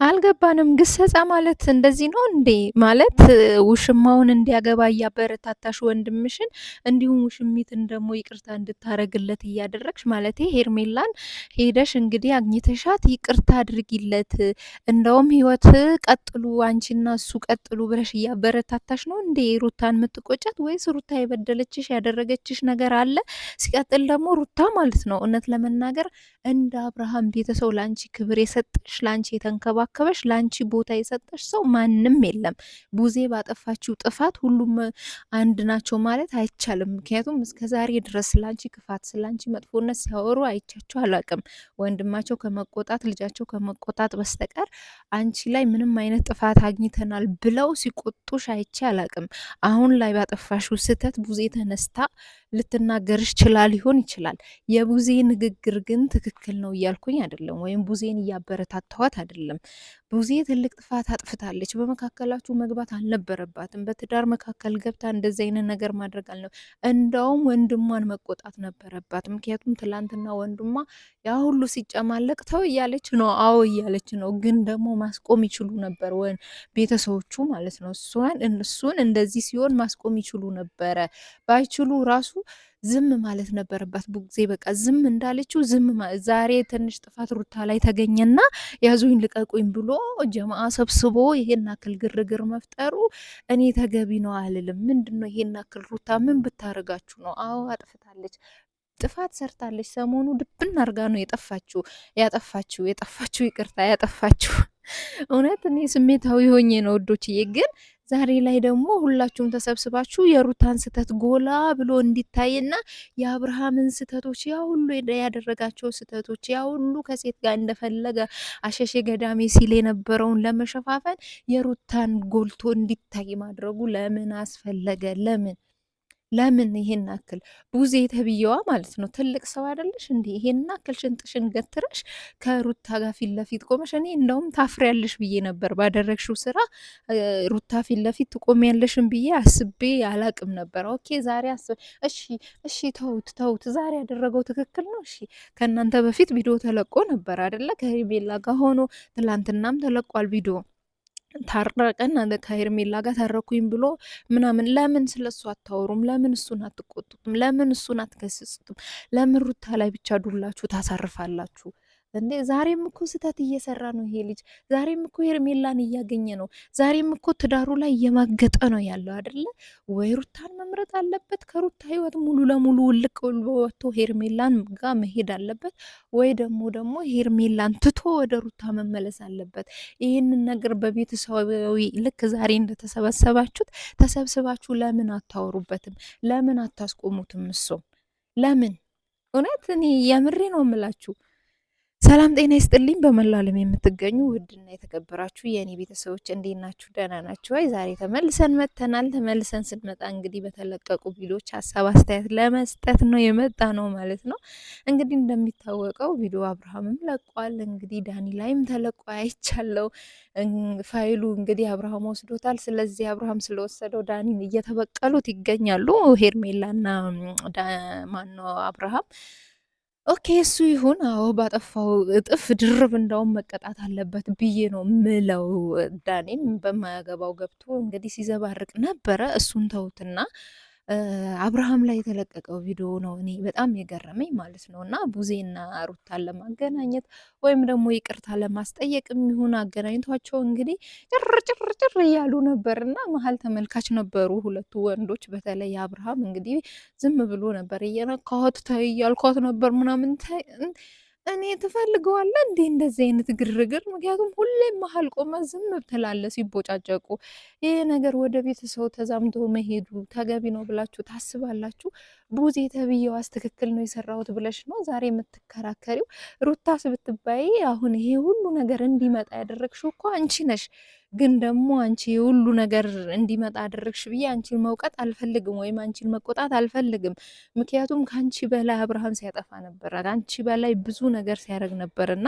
አልገባንም። ግሰጻ ማለት እንደዚህ ነው እንዴ? ማለት ውሽማውን እንዲያገባ እያበረታታሽ ወንድምሽን፣ እንዲሁም ውሽሚትን ደግሞ ይቅርታ እንድታረግለት እያደረግሽ ማለት ሄርሜላን ሄደሽ እንግዲህ አግኝተሻት ይቅርታ አድርጊለት፣ እንደውም ህይወት ቀጥሉ፣ አንቺና እሱ ቀጥሉ ብለሽ እያበረታታሽ ነው እንዴ ሩታን የምትቆጫት? ወይስ ሩታ የበደለችሽ ያደረገችሽ ነገር አለ? ሲቀጥል ደግሞ ሩታ ማለት ነው እውነት ለመናገር እንደ አብርሃም ቤተሰው ላንቺ ክብር የሰጠሽ ላንቺ የተንከባከበሽ ላንቺ ቦታ የሰጠሽ ሰው ማንም የለም። ቡዜ ባጠፋችው ጥፋት ሁሉም አንድ ናቸው ማለት አይቻልም። ምክንያቱም እስከ ዛሬ ድረስ ስላንቺ ክፋት ስላንቺ መጥፎነት ሲያወሩ አይቻቸው አላቅም። ወንድማቸው ከመቆጣት ልጃቸው ከመቆጣት በስተቀር አንቺ ላይ ምንም አይነት ጥፋት አግኝተናል ብለው ሲቆጡሽ አይቼ አላቅም። አሁን ላይ ባጠፋሽው ስህተት ቡዜ ተነስታ ልትናገርሽ ችላ ሊሆን ይችላል። የቡዜ ንግግር ግን ትክክል ነው እያልኩኝ አይደለም፣ ወይም ቡዜን እያበረታታኋት አይደለም። ቡዜ ትልቅ ጥፋት አጥፍታለች። በመካከላችሁ መግባት አልነበረባትም። በትዳር መካከል ገብታ እንደዚህ አይነት ነገር ማድረግ እንደውም ወንድሟን መቆጣት ነበረባት። ምክንያቱም ትላንትና ወንድሟ ያ ሁሉ ሲጨማለቅ ተው እያለች ነው፣ አዎ እያለች ነው። ግን ደግሞ ማስቆም ይችሉ ነበር ቤተሰቦቹ ማለት ነው። እሱን እንደዚህ ሲሆን ማስቆም ይችሉ ነበረ። ባይችሉ ራሱ ዝም ማለት ነበረባት ቡዜ። በቃ ዝም እንዳለችው ዛሬ ትንሽ ጥፋት ሩታ ላይ ተገኘና ያዙኝ ልቀቁኝ ብሎ ጀማአ ሰብስቦ ይሄን አክል ግርግር መፍጠሩ እኔ ተገቢ ነው አልልም። ምንድን ነው ይሄን አክል ሩታ ምን ብታረጋችሁ ነው? አዎ አጥፍታለች፣ ጥፋት ሰርታለች። ሰሞኑ ድብን አርጋ ነው ያጠፋችሁ ይቅርታ ያጠፋችሁ። እውነት እኔ ስሜታዊ ሆኜ ነው ወዶችዬ። ግን ዛሬ ላይ ደግሞ ሁላችሁም ተሰብስባችሁ የሩታን ስህተት ጎላ ብሎ እንዲታይና የአብርሃምን ስህተቶች ያ ሁሉ ያደረጋቸው ስህተቶች ያ ሁሉ ከሴት ጋር እንደፈለገ አሸሼ ገዳሜ ሲል የነበረውን ለመሸፋፈን የሩታን ጎልቶ እንዲታይ ማድረጉ ለምን አስፈለገ? ለምን ይሄን አክል ቡዜ ተብዬዋ ማለት ነው። ትልቅ ሰው አይደለሽ እንዴ? ይሄን አክል ሽንጥሽን ገትረሽ ከሩታ ጋር ፊት ለፊት ቆመሽ፣ እኔ እንደውም ታፍሪያለሽ ብዬ ነበር ባደረግሽው ስራ። ሩታ ፊት ለፊት ትቆሚያለሽን ብዬ አስቤ አላቅም ነበር። ኦኬ ዛሬ እሺ ተውት። ዛሬ ያደረገው ትክክል ነው። እሺ ከእናንተ በፊት ቪዲዮ ተለቆ ነበር አይደለ? ከሄርሜላ ጋር ሆኖ ትላንትናም ተለቋል ቪዲዮ ታረቀን ከሄርሜላ ጋር ታረኩኝ ብሎ ምናምን። ለምን ስለሱ አታወሩም? ለምን እሱን አትቆጡትም? ለምን እሱን አትገስጹትም? ለምን ሩታ ላይ ብቻ ዱላችሁ ታሳርፋላችሁ እንዴ? ዛሬም እኮ ስህተት እየሰራ ነው ይሄ ልጅ። ዛሬም እኮ ሄርሜላን እያገኘ ነው። ዛሬም እኮ ትዳሩ ላይ እየማገጠ ነው ያለው አይደለ? ወይ ሩታን መምረጥ አለበት፣ ከሩታ ህይወት ሙሉ ለሙሉ ውልቅ ብሎ ወጥቶ ሄርሜላን ጋር መሄድ አለበት፣ ወይ ደግሞ ሄርሜላን ትቶ ወደ ሩታ መመለስ አለበት። ይህንን ነገር በቤተሰባዊ ልክ ዛሬ እንደተሰበሰባችሁት ተሰብስባችሁ ለምን አታወሩበትም? ለምን አታስቆሙትም? እሱ ለምን? እውነት እኔ የምሬ ነው የምላችሁ። ሰላም ጤና ይስጥልኝ። በመላው ዓለም የምትገኙ ውድና የተከበራችሁ የእኔ ቤተሰቦች እንዴት ናችሁ? ደህና ናችሁ ወይ? ዛሬ ተመልሰን መጥተናል። ተመልሰን ስንመጣ እንግዲህ በተለቀቁ ቪዲዮዎች ሀሳብ አስተያየት ለመስጠት ነው የመጣ ነው ማለት ነው። እንግዲህ እንደሚታወቀው ቪዲዮ አብርሃምም ለቋል፣ እንግዲህ ዳኒ ላይም ተለቋ አይቻለው። ፋይሉ እንግዲህ አብርሃም ወስዶታል። ስለዚህ አብርሃም ስለወሰደው ዳኒን እየተበቀሉት ይገኛሉ። ሄርሜላና ማነው አብርሃም። ኦኬ እሱ ይሁን። አዎ ባጠፋው እጥፍ ድርብ እንዳውም መቀጣት አለበት ብዬ ነው ምለው። ዳኔም በማያገባው ገብቶ እንግዲህ ሲዘባርቅ ነበረ። እሱን ተውትና አብርሃም ላይ የተለቀቀው ቪዲዮ ነው እኔ በጣም የገረመኝ ማለት ነው። እና ቡዜና ሩታን ለማገናኘት ወይም ደግሞ ይቅርታ ለማስጠየቅ የሚሆን አገናኝቷቸው እንግዲህ ጭር እያሉ ነበር እና መሀል ተመልካች ነበሩ ሁለቱ ወንዶች። በተለይ አብርሃም እንግዲህ ዝም ብሎ ነበር፣ እየነካሁት ተይ እያልኳት ነበር ምናምን። እኔ ትፈልገዋለህ እንዴ እንደዚህ አይነት ግርግር? ምክንያቱም ሁሌም መሀል ቆመ ዝም ትላለህ ሲቦጫጨቁ። ይህ ነገር ወደ ቤተሰቡ ተዛምቶ መሄዱ ተገቢ ነው ብላችሁ ታስባላችሁ? ቡዜ ተብዬዋስ ትክክል ነው የሰራሁት ብለሽ ነው ዛሬ የምትከራከሪው? ሩታስ ብትባይ አሁን ይሄ ሁሉ ነገር እንዲመጣ ያደረግሽው እኮ አንቺ ነሽ። ግን ደግሞ አንቺ ሁሉ ነገር እንዲመጣ አደረግሽ ብዬ አንቺን መውቀጥ አልፈልግም፣ ወይም አንቺን መቆጣት አልፈልግም። ምክንያቱም ከአንቺ በላይ አብርሃም ሲያጠፋ ነበረ፣ ከአንቺ በላይ ብዙ ነገር ሲያደርግ ነበር እና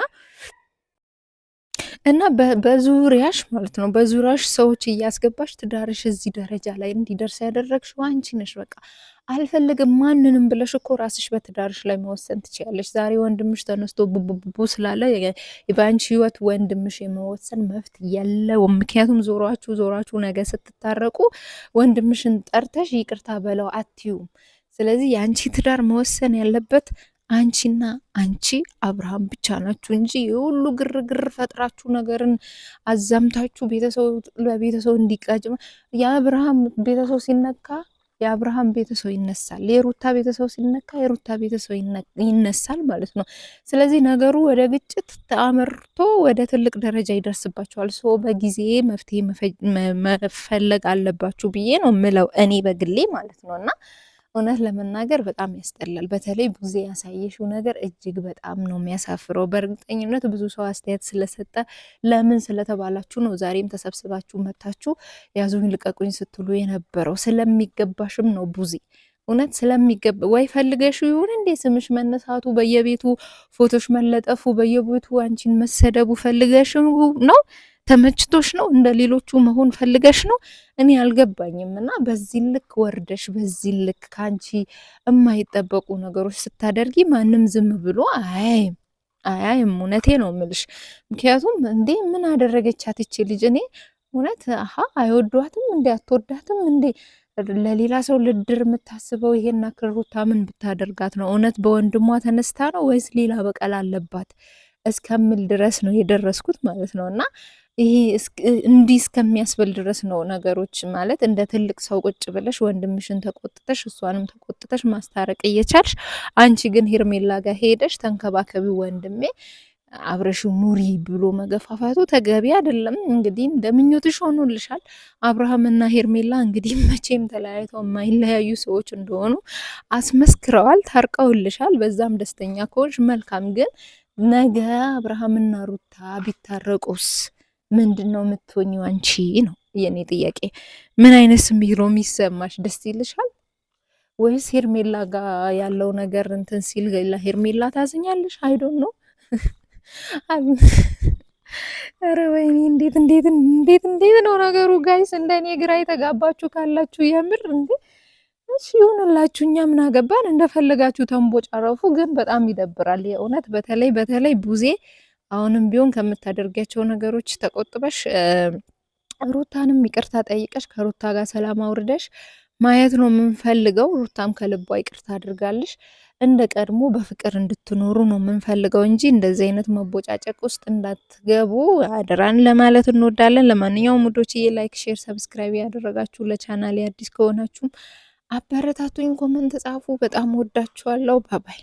እና በዙሪያሽ ማለት ነው በዙሪያሽ ሰዎች እያስገባሽ ትዳርሽ እዚህ ደረጃ ላይ እንዲደርስ ያደረግሽው አንቺ ነሽ። በቃ አልፈልግም ማንንም ብለሽ እኮ ራስሽ በትዳርሽ ላይ መወሰን ትችያለሽ። ዛሬ ወንድምሽ ተነስቶ ቡቡቡ ስላለ በአንቺ ህይወት ወንድምሽ የመወሰን መብት የለውም። ምክንያቱም ዞሯችሁ ነገ ስትታረቁ ወንድምሽን ጠርተሽ ይቅርታ በለው አትዩም። ስለዚህ የአንቺ ትዳር መወሰን ያለበት አንቺና አንቺ አብርሃም ብቻ ናችሁ እንጂ የሁሉ ግርግር ፈጥራችሁ ነገርን አዛምታችሁ በቤተሰብ እንዲቃጭ የአብርሃም ቤተሰብ ሲነካ የአብርሃም ቤተሰብ ይነሳል፣ የሩታ ቤተሰብ ሲነካ የሩታ ቤተሰብ ይነሳል ማለት ነው። ስለዚህ ነገሩ ወደ ግጭት ተአመርቶ ወደ ትልቅ ደረጃ ይደርስባቸዋል። ሶ በጊዜ መፍትሄ መፈለግ አለባችሁ ብዬ ነው ምለው እኔ በግሌ ማለት ነው። እና እውነት ለመናገር በጣም ያስጠላል። በተለይ ቡዜ ያሳየሽው ነገር እጅግ በጣም ነው የሚያሳፍረው። በእርግጠኝነት ብዙ ሰው አስተያየት ስለሰጠ ለምን ስለተባላችሁ ነው ዛሬም ተሰብስባችሁ መታችሁ ያዙኝ ልቀቁኝ ስትሉ የነበረው። ስለሚገባሽም ነው ቡዜ፣ እውነት ስለሚገባ ወይ ፈልገሽ ይሁን እንዴ ስምሽ መነሳቱ፣ በየቤቱ ፎቶሽ መለጠፉ፣ በየቤቱ አንቺን መሰደቡ ፈልገሽ ነው? ተመችቶሽ ነው? እንደ ሌሎቹ መሆን ፈልገሽ ነው? እኔ አልገባኝም። እና በዚህ ልክ ወርደሽ በዚህ ልክ ከአንቺ የማይጠበቁ ነገሮች ስታደርጊ ማንም ዝም ብሎ አያይም። እውነቴ ነው ምልሽ። ምክንያቱም እንዴ ምን አደረገቻት ይቺ ልጅ? እኔ እውነት አይወዷትም እንዴ? አትወዳትም እንዴ? ለሌላ ሰው ልድር የምታስበው ይሄን አክል ሩታ ምን ብታደርጋት ነው? እውነት በወንድሟ ተነስታ ነው ወይስ ሌላ በቀል አለባት እስከምል ድረስ ነው የደረስኩት ማለት ነው። እና ይሄ እንዲህ እስከሚያስብል ድረስ ነው ነገሮች ማለት እንደ ትልቅ ሰው ቁጭ ብለሽ ወንድምሽን ተቆጥተሽ እሷንም ተቆጥተሽ ማስታረቅ እየቻልሽ፣ አንቺ ግን ሄርሜላ ጋር ሄደሽ ተንከባከቢ ወንድሜ አብረሽ ኑሪ ብሎ መገፋፋቱ ተገቢ አይደለም። እንግዲህ እንደምኞትሽ ሆኖልሻል። አብርሃምና ሄርሜላ እንግዲህ መቼም ተለያይተው የማይለያዩ ሰዎች እንደሆኑ አስመስክረዋል፣ ታርቀውልሻል። በዛም ደስተኛ ከሆንሽ መልካም። ግን ነገ አብርሃምና ሩታ ቢታረቁስ ምንድን ነው የምትሆኚው አንቺ? ነው የኔ ጥያቄ። ምን አይነት ስሜት ነው የሚሰማሽ? ደስ ይልሻል ወይስ ሄርሜላ ጋር ያለው ነገር እንትን ሲል ሄርሜላ ታዝኛለሽ? አይዶን ነው ኧረ ወይኔ እንዴት ነው ነገሩ ጋይስ? እንደኔ ግራ የተጋባችሁ ካላችሁ የምር እንዴ እሺ ይሁንላችሁ፣ እኛ ምን አገባን? እንደፈለጋችሁ ተንቦጫረፉ። ግን በጣም ይደብራል የእውነት። በተለይ ቡዜ አሁንም ቢሆን ከምታደርጊያቸው ነገሮች ተቆጥበሽ ሩታንም ይቅርታ ጠይቀሽ ከሩታ ጋር ሰላም አውርደሽ ማየት ነው የምንፈልገው። ሩታም ከልቧ ይቅርታ አድርጋለሽ እንደ ቀድሞ በፍቅር እንድትኖሩ ነው የምንፈልገው እንጂ እንደዚህ አይነት መቦጫጨቅ ውስጥ እንዳትገቡ አደራን ለማለት እንወዳለን። ለማንኛውም ውዶችዬ ላይክ፣ ሼር፣ ሰብስክራይብ ያደረጋችሁ ለቻናሌ አዲስ ከሆናችሁም አበረታቱኝ፣ ኮመንት ጻፉ። በጣም ወዳችኋለሁ። ባባይ